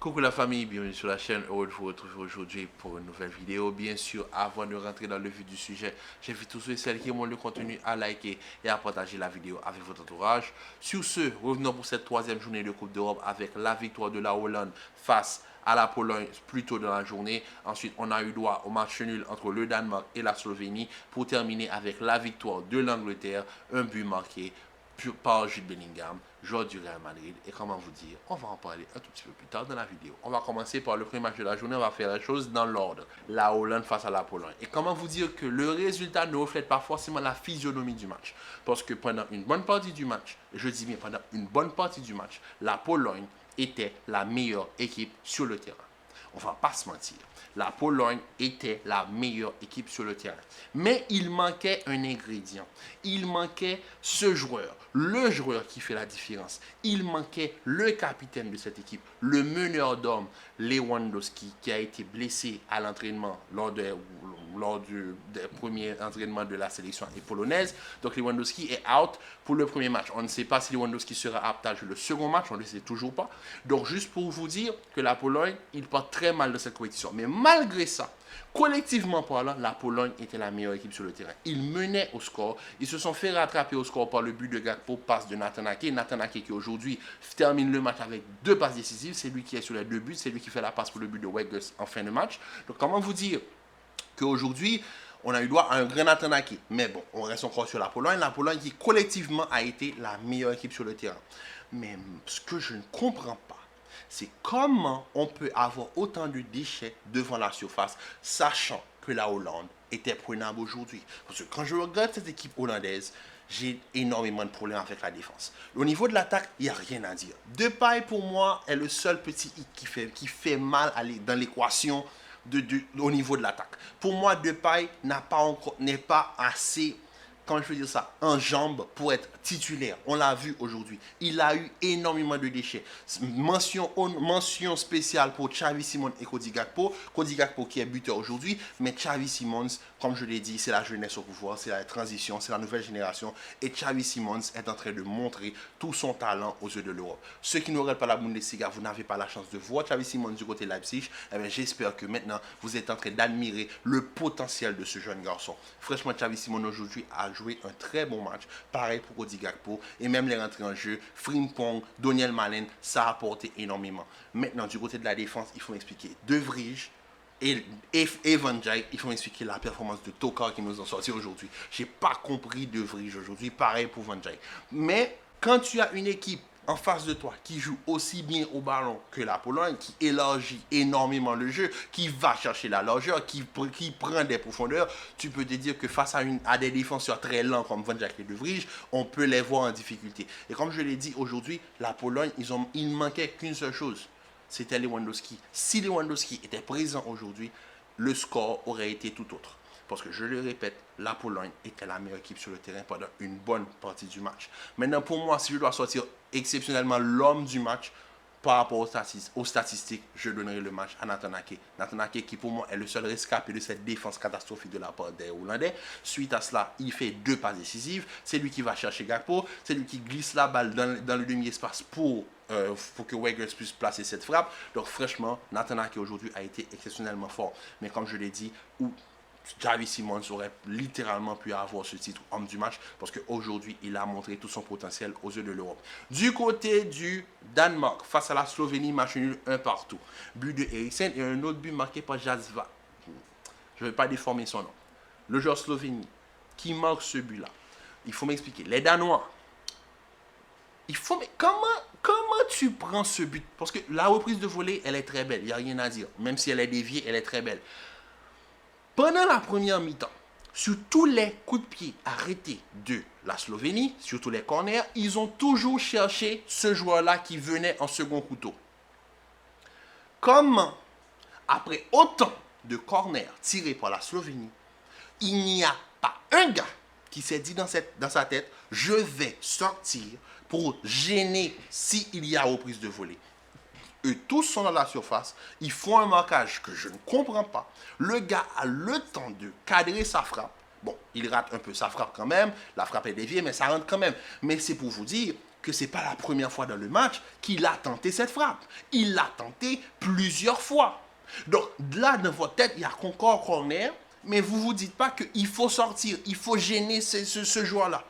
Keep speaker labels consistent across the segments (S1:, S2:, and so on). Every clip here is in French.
S1: Coucou la famille, bienvenue sur la chaîne. Heureux de vous retrouver aujourd'hui pour une nouvelle vidéo. Bien sûr, avant de rentrer dans le vif du sujet, j'invite tous ceux et celles qui aiment le contenu à liker et à partager la vidéo avec votre entourage. Sur ce, revenons pour cette troisième journée de Coupe d'Europe avec la victoire de la Hollande face à la Pologne plus tôt dans la journée. Ensuite, on a eu droit au match nul entre le Danemark et la Slovénie pour terminer avec la victoire de l'Angleterre, un but marqué par Jude Bellingham, joueur du Real Madrid. Et comment vous dire, on va en parler un tout petit peu plus tard dans la vidéo. On va commencer par le premier match de la journée, on va faire les choses dans l'ordre. La Hollande face à la Pologne. Et comment vous dire que le résultat ne reflète pas forcément la physionomie du match. Parce que pendant une bonne partie du match, je dis bien pendant une bonne partie du match, la Pologne était la meilleure équipe sur le terrain. On ne va pas se mentir. La Pologne était la meilleure équipe sur le terrain. Mais il manquait un ingrédient. Il manquait ce joueur, le joueur qui fait la différence. Il manquait le capitaine de cette équipe, le meneur d'hommes, Lewandowski, qui a été blessé à l'entraînement lors du premier entraînement de la sélection polonaise. Donc Lewandowski est out pour le premier match. On ne sait pas si Lewandowski sera apte à jouer le second match, on ne le sait toujours pas. Donc juste pour vous dire que la Pologne, il part très mal dans cette compétition. Mais malgré ça, collectivement parlant, la Pologne était la meilleure équipe sur le terrain. Ils menaient au score. Ils se sont fait rattraper au score par le but de Gakpo, passe de Nathan Ake. Nathan Ake qui aujourd'hui termine le match avec 2 passes décisives. C'est lui qui est sur les 2 buts. C'est lui qui fait la passe pour le but de Weghorst en fin de match. Donc comment vous dire qu'aujourd'hui, on a eu droit à un grand Nathan Ake. Mais bon, on reste encore sur la Pologne. La Pologne qui collectivement a été la meilleure équipe sur le terrain. Mais ce que je ne comprends pas, c'est comment on peut avoir autant de déchets devant la surface, sachant que la Hollande était prenable aujourd'hui. Parce que quand je regarde cette équipe hollandaise, j'ai énormément de problèmes avec la défense. Au niveau de l'attaque, il n'y a rien à dire. Depay, pour moi, est le seul petit hic qui fait mal dans l'équation au niveau de l'attaque. Pour moi, Depay n'est pas assez, comment je veux dire ça, en jambes pour être titulaire. On l'a vu aujourd'hui. Il a eu énormément de déchets. Mention spéciale pour Xavi Simons et Cody Gakpo. Cody Gakpo qui est buteur aujourd'hui, mais Xavi Simons, comme je l'ai dit, c'est la jeunesse au pouvoir, c'est la transition, c'est la nouvelle génération. Et Xavi Simons est en train de montrer tout son talent aux yeux de l'Europe. Ceux qui ne regardent pas la Bundesliga, vous n'avez pas la chance de voir Xavi Simons du côté de Leipzig. Eh bien, j'espère que maintenant, vous êtes en train d'admirer le potentiel de ce jeune garçon. Franchement, Xavi Simons aujourd'hui a joué un très bon match. Pareil pour Cody Gakpo. Et même les rentrées en jeu, Frimpong, Daniel Malen, ça a apporté énormément. Maintenant, du côté de la défense, il faut m'expliquer. De Vrij et Van Dijk, il faut m'expliquer la performance de Tokar qui nous ont sorti aujourd'hui. Je n'ai pas compris De Vrij aujourd'hui. Pareil pour Van Dijk. Mais quand tu as une équipe en face de toi qui joue aussi bien au ballon que la Pologne, qui élargit énormément le jeu, qui va chercher la largeur, qui prend des profondeurs, tu peux te dire que face à des défenseurs très lents comme Van Dijk et De Vrij, on peut les voir en difficulté. Et comme je l'ai dit aujourd'hui, la Pologne, il ne manquait qu'une seule chose, c'était Lewandowski. Si Lewandowski était présent aujourd'hui, le score aurait été tout autre. Parce que je le répète, la Pologne était la meilleure équipe sur le terrain pendant une bonne partie du match. Maintenant, pour moi, si je dois sortir exceptionnellement l'homme du match par rapport aux statistiques, je donnerai le match à Nathan Ake. Nathan Ake qui pour moi est le seul rescapé de cette défense catastrophique de la part des Hollandais. Suite à cela, il fait 2 passes décisives. C'est lui qui va chercher Gakpo. C'est lui qui glisse la balle dans le demi-espace pour que Weghorst puisse placer cette frappe. Donc franchement, Nathan Ake aujourd'hui a été exceptionnellement fort. Mais comme je l'ai dit, Xavi Simons aurait littéralement pu avoir ce titre homme du match parce qu'aujourd'hui, il a montré tout son potentiel aux yeux de l'Europe. Du côté du Danemark, face à la Slovénie, match nul 1 partout. But de Eriksen et un autre but marqué par Jazva. Je ne vais pas déformer son nom. Le joueur Slovénie qui marque ce but-là. Il faut m'expliquer. Les Danois, comment tu prends ce but? Parce que la reprise de volée, elle est très belle. Il n'y a rien à dire. Même si elle est déviée, elle est très belle. Pendant la première mi-temps, sur tous les coups de pied arrêtés de la Slovénie, sur tous les corners, ils ont toujours cherché ce joueur-là qui venait en second couteau. Comment, après autant de corners tirés par la Slovénie, il n'y a pas un gars qui s'est dit dans sa tête, je vais sortir pour gêner s'il y a reprise de volée. Eux tous sont dans la surface, ils font un marquage que je ne comprends pas. Le gars a le temps de cadrer sa frappe. Bon, il rate un peu sa frappe quand même, la frappe est déviée, mais ça rentre quand même. Mais c'est pour vous dire que ce n'est pas la première fois dans le match qu'il a tenté cette frappe. Il l'a tenté plusieurs fois. Donc là, dans votre tête, il y a encore corner, mais vous ne vous dites pas qu'il faut sortir, il faut gêner ce joueur-là.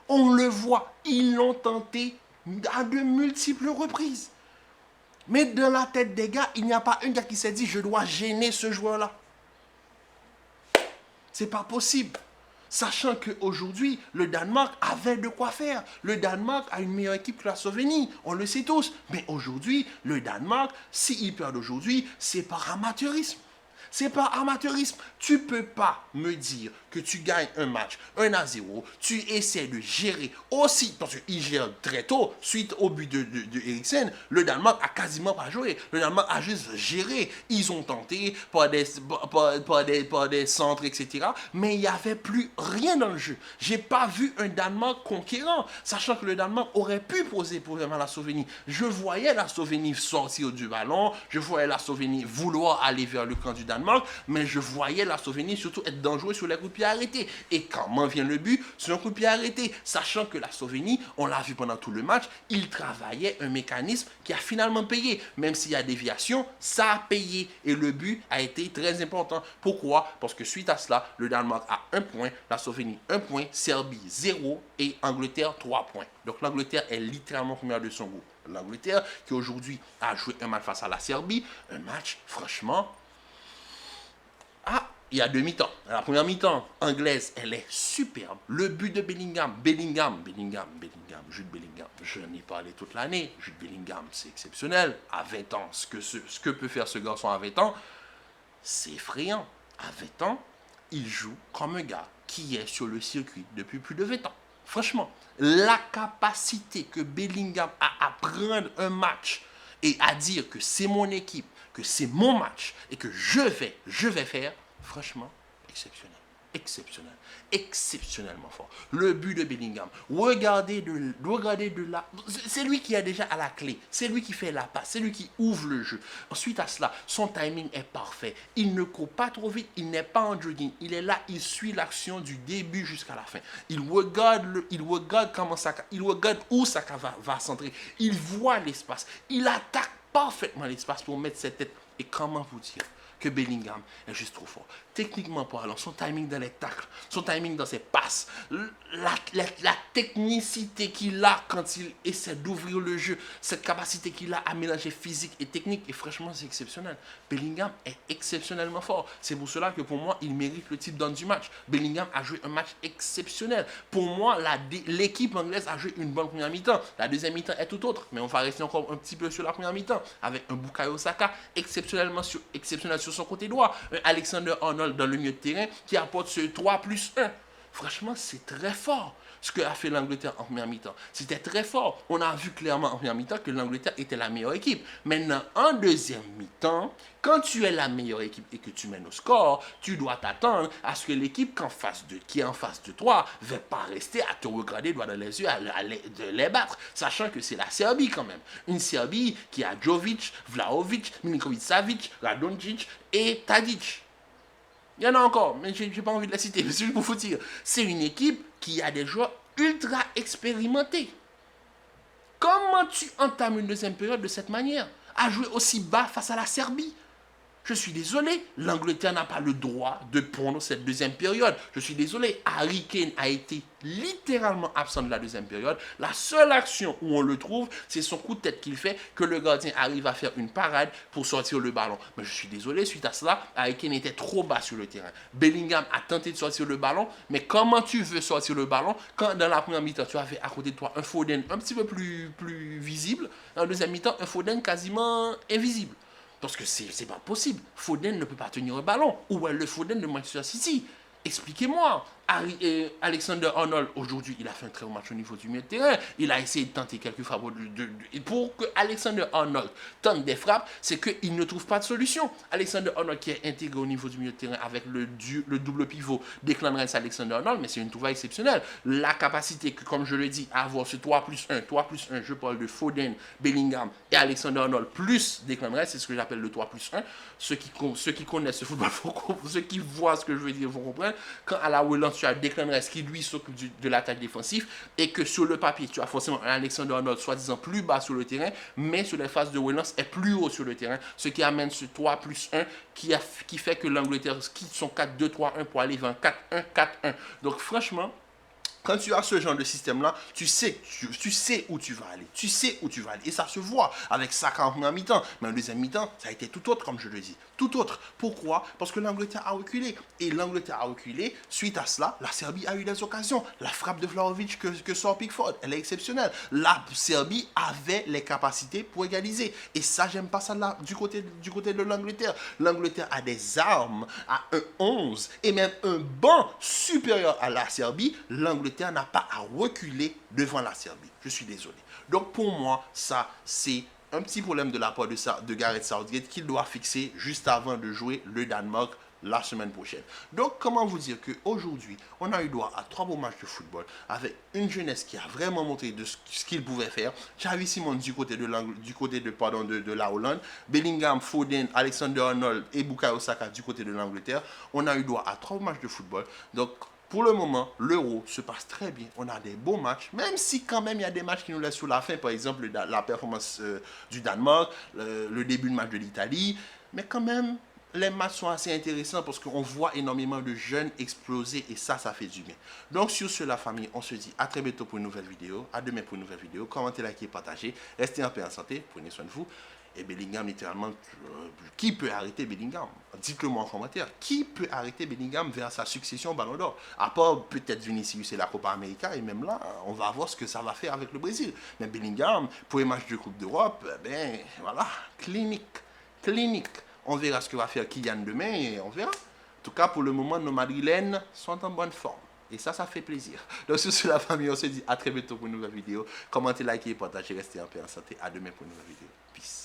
S1: On le voit, ils l'ont tenté à de multiples reprises. Mais dans la tête des gars, il n'y a pas un gars qui s'est dit « je dois gêner ce joueur-là ». C'est pas possible. Sachant qu'aujourd'hui, le Danemark avait de quoi faire. Le Danemark a une meilleure équipe que la Slovénie, on le sait tous. Mais aujourd'hui, le Danemark, s'il perd aujourd'hui, c'est par amateurisme. C'est par amateurisme. Tu ne peux pas me dire que tu gagnes un match 1-0, tu essaies de gérer aussi, parce qu'il gère très tôt, suite au but de Eriksen, le Danemark a quasiment pas joué. Le Danemark a juste géré. Ils ont tenté par des centres, etc. Mais il n'y avait plus rien dans le jeu. Je n'ai pas vu un Danemark conquérant, sachant que le Danemark aurait pu poser problème à la Slovénie. Je voyais la Slovénie sortir du ballon, je voyais la Slovénie vouloir aller vers le camp du Danemark, mais je voyais la Slovénie surtout être dangereuse sur les coups de pied arrêtés. Et quand m'en vient le but, c'est un coup de pied arrêté. Sachant que la Slovénie, on l'a vu pendant tout le match, il travaillait un mécanisme qui a finalement payé. Même s'il y a déviation, ça a payé. Et le but a été très important. Pourquoi? Parce que suite à cela, le Danemark a 1 point, la Slovénie 1 point, Serbie 0 et Angleterre 3 points. Donc l'Angleterre est littéralement première de son groupe. L'Angleterre qui aujourd'hui a joué un match face à la Serbie, un match franchement... il y a 2 mi-temps. La première mi-temps anglaise, elle est superbe. Le but de Bellingham, Jude Bellingham, je n'en ai parlé toute l'année. Jude Bellingham, c'est exceptionnel. À 20 ans, ce que peut faire ce garçon à 20 ans, c'est effrayant. À 20 ans, il joue comme un gars qui est sur le circuit depuis plus de 20 ans. Franchement, la capacité que Bellingham a à prendre un match et à dire que c'est mon équipe, que c'est mon match et que je vais faire, franchement, exceptionnellement fort. Le but de Bellingham, regardez de là, c'est lui qui est déjà à la clé, c'est lui qui fait la passe, c'est lui qui ouvre le jeu. Ensuite à cela, son timing est parfait, il ne court pas trop vite, il n'est pas en jogging, il est là, il suit l'action du début jusqu'à la fin. Il regarde où Saka va centrer, il voit l'espace, il attaque parfaitement l'espace pour mettre cette tête. Et comment vous dire que Bellingham est juste trop fort. Techniquement parlant, son timing dans les tacles, son timing dans ses passes, la technicité qu'il a quand il essaie d'ouvrir le jeu, cette capacité qu'il a à mélanger physique et technique, et franchement, c'est exceptionnel. Bellingham est exceptionnellement fort. C'est pour cela que pour moi, il mérite le titre d'homme du match. Bellingham a joué un match exceptionnel. Pour moi, l'équipe anglaise a joué une bonne première mi-temps. La deuxième mi-temps est tout autre, mais on va rester encore un petit peu sur la première mi-temps, avec un Bukayo Saka exceptionnel sur son côté droit, un Alexander-Arnold dans le milieu de terrain qui apporte ce 3+1. Franchement, c'est très fort ce que a fait l'Angleterre en première mi-temps. C'était très fort. On a vu clairement en première mi-temps que l'Angleterre était la meilleure équipe. Maintenant, en deuxième mi-temps, quand tu es la meilleure équipe et que tu mènes au score, tu dois t'attendre à ce que l'équipe qui est en face de toi ne va pas rester à te regarder droit dans les yeux, à les battre, sachant que c'est la Serbie quand même. Une Serbie qui a Jovic, Vlahovic, Milinkovic-Savic, Radonjic et Tadic. Il y en a encore, mais je n'ai pas envie de la citer, mais c'est juste pour vous dire. C'est une équipe qui a des joueurs ultra expérimentés. Comment tu entames une deuxième période de cette manière? À jouer aussi bas face à la Serbie? Je suis désolé, l'Angleterre n'a pas le droit de prendre cette deuxième période. Je suis désolé, Harry Kane a été littéralement absent de la deuxième période. La seule action où on le trouve, c'est son coup de tête qu'il fait, que le gardien arrive à faire une parade pour sortir le ballon. Mais je suis désolé, suite à cela, Harry Kane était trop bas sur le terrain. Bellingham a tenté de sortir le ballon, mais comment tu veux sortir le ballon quand dans la première mi-temps, tu avais à côté de toi un Foden un petit peu plus visible, dans la deuxième mi-temps, un Foden quasiment invisible. Parce que c'est pas possible. Foden ne peut pas tenir un ballon. Où est le Foden de Manchester City? Expliquez-moi. Alexander-Arnold, aujourd'hui, il a fait un très bon match au niveau du milieu de terrain. Il a essayé de tenter quelques frappes. Pour que Alexander-Arnold tente des frappes, c'est qu'il ne trouve pas de solution. Alexander-Arnold qui est intégré au niveau du milieu de terrain avec le double pivot Declan Rice Alexander-Arnold, mais c'est une trouvaille exceptionnelle. La capacité que, comme je le dis, à avoir ce 3+1, je parle de Foden, Bellingham et Alexander-Arnold plus Declan Rice, c'est ce que j'appelle le 3+1. Ceux qui connaissent ce football, ceux qui voient ce que je veux dire vont comprendre. Quand à la relance défense, tu as Declan Rice qui lui s'occupe de l'attaque défensive et que sur le papier, tu as forcément un Alexander-Arnold soi-disant plus bas sur le terrain, mais sur les phases de relance est plus haut sur le terrain, ce qui amène ce 3+1 qui fait que l'Angleterre quitte son 4-2-3-1 pour aller vers un 4-1, 4-1. Donc franchement, quand tu as ce genre de système-là, tu sais où tu vas aller. Tu sais où tu vas aller. Et ça se voit avec Saka en première mi-temps. Mais en deuxième mi-temps, ça a été tout autre, comme je le dis. Tout autre. Pourquoi? Parce que l'Angleterre a reculé. Et l'Angleterre a reculé. Suite à cela, la Serbie a eu des occasions. La frappe de Vlahovic que sort Pickford, elle est exceptionnelle. La Serbie avait les capacités pour égaliser. Et ça, j'aime pas ça là, du côté de l'Angleterre. L'Angleterre a des armes, a un 11 et même un banc supérieur à la Serbie. L'Angleterre n'a pas à reculer devant la Serbie. Je suis désolé. Donc pour moi, ça, c'est un petit problème de la part de Gareth Southgate qu'il doit fixer juste avant de jouer le Danemark la semaine prochaine. Donc comment vous dire qu'aujourd'hui, on a eu droit à 3 beaux matchs de football avec une jeunesse qui a vraiment montré de ce qu'il pouvait faire. Xavi Simons du côté de la Hollande, Bellingham, Foden, Alexander-Arnold et Bukayo Saka du côté de l'Angleterre. On a eu droit à 3 matchs de football. Donc pour le moment, l'Euro se passe très bien. On a des beaux matchs, même si quand même il y a des matchs qui nous laissent sur la fin. Par exemple, la performance du Danemark, le début de match de l'Italie. Mais quand même, les matchs sont assez intéressants parce qu'on voit énormément de jeunes exploser et ça fait du bien. Donc sur ce, la famille, on se dit à très bientôt pour une nouvelle vidéo. À demain pour une nouvelle vidéo. Commentez, likez, partagez. Restez en paix, en santé. Prenez soin de vous. Et Bellingham, littéralement, qui peut arrêter Bellingham? Dites-le moi en commentaire. Qui peut arrêter Bellingham vers sa succession au Ballon d'Or? À part peut-être Vinicius et la Copa América, et même là, on va voir ce que ça va faire avec le Brésil. Mais Bellingham, pour les matchs de Coupe d'Europe, ben voilà, clinique. On verra ce que va faire Kylian demain et on verra. En tout cas, pour le moment, nos Madrilènes sont en bonne forme. Et ça fait plaisir. Donc, sur ce, la famille, on se dit à très bientôt pour une nouvelle vidéo. Commentez, likez, partagez, restez en paix, en santé. À demain pour une nouvelle vidéo. Peace.